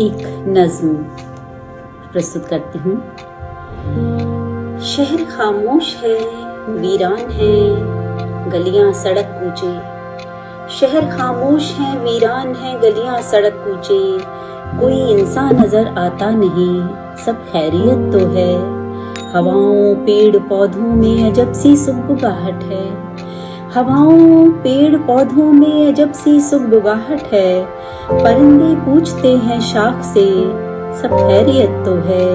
एक नज्म प्रस्तुत करती हूँ। शहर खामोश है, वीरान है, गलियां सड़क कूचे। शहर खामोश है, वीरान है, गलियां सड़क कूचे। कोई इंसान नजर आता नहीं, सब खैरियत तो है। हवाओं पेड़ पौधों में अजब सी सुगबुगाहट है। हवाओं पेड़ पौधों में अजब सी सुगबुगाहट है। परिंदे पूछते हैं शाख से, सब खैरियत तो है।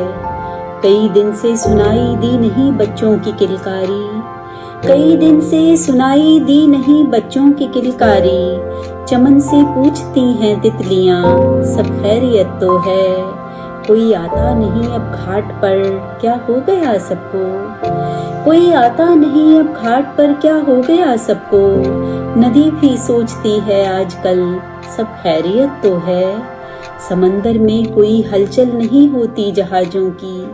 कई दिन से सुनाई दी नहीं बच्चों की किलकारी। कई दिन से सुनाई दी नहीं बच्चों की किलकारी। चमन से पूछती हैं तितलियां, सब खैरियत तो है। कोई आता नहीं अब घाट पर, क्या हो गया सबको। कोई आता नहीं अब घाट पर, क्या हो गया सबको। नदी भी सोचती है आजकल, सब खैरियत तो है। समंदर में कोई हलचल नहीं होती जहाजों की।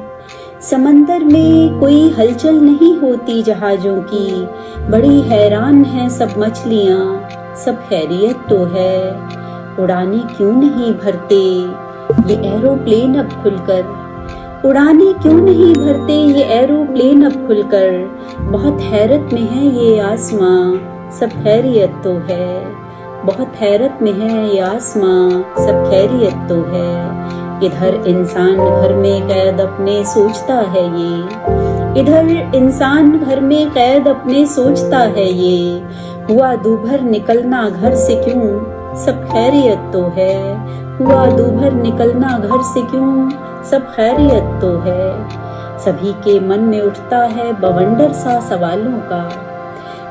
समंदर में कोई हलचल नहीं होती जहाजों की। बड़ी हैरान हैं सब मछलियां, सब खैरियत तो है। उड़ाने क्यों नहीं भरते ये एरोप्लेन अब खुलकर। उड़ाने क्यों नहीं भरते ये एरोप्लेन अब खुलकर। बहुत हैरत में है ये आसमां, सब खैरियत तो है। बहुत हैरत में है ये आसमां, सब खैरियत तो है। इधर इंसान घर में कैद अपने सोचता है ये। इधर इंसान घर में कैद अपने सोचता है ये। हुआ दूभर निकलना घर से क्यों, सब खैरियत तो है। हुआ दूभर निकलना घर से क्यों, सब खैरियत तो है। सभी के मन में उठता है बवंडर सा सवालों का।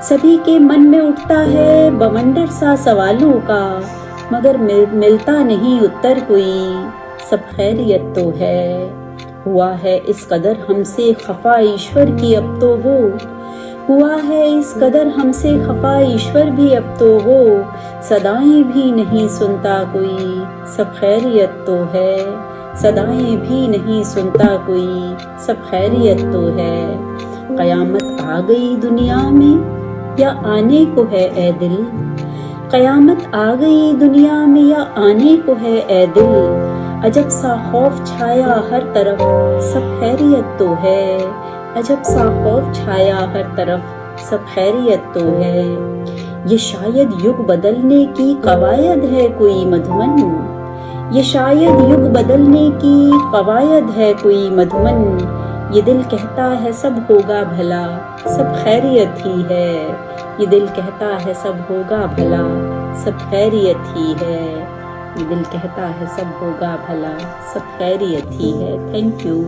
सभी के मन में उठता है बवंडर सा सवालों का। मगर मिलता नहीं उत्तर कोई, सब खैरियत तो है। हुआ है इस कदर हमसे खफा ईश्वर की अब तो वो। हुआ है इस कदर हमसे खफा ईश्वर भी अब तो वो। सदाएं भी नहीं सुनता कोई, सब खैरियत तो है। सदाएं भी नहीं सुनता कोई, सब खैरियत तो है। कयामत आ गई दुनिया में या आने को है ए दिल। कयामत आ गई दुनिया में या आने को है ए दिल। अजब सा खौफ छाया हर तरफ, सब खैरियत तो है। अजब सा खौफ छाया हर तरफ, सब खैरियत तो है। ये शायद युग बदलने की कवायद है कोई मधुमन। ये शायद युग बदलने की कवायद है कोई मधुमन। ये दिल कहता है सब होगा भला, सब खैरियत ही है। ये दिल कहता है सब होगा भला, सब खैरियत ही है। ये दिल कहता है सब होगा भला, सब खैरियत ही है। Thank you.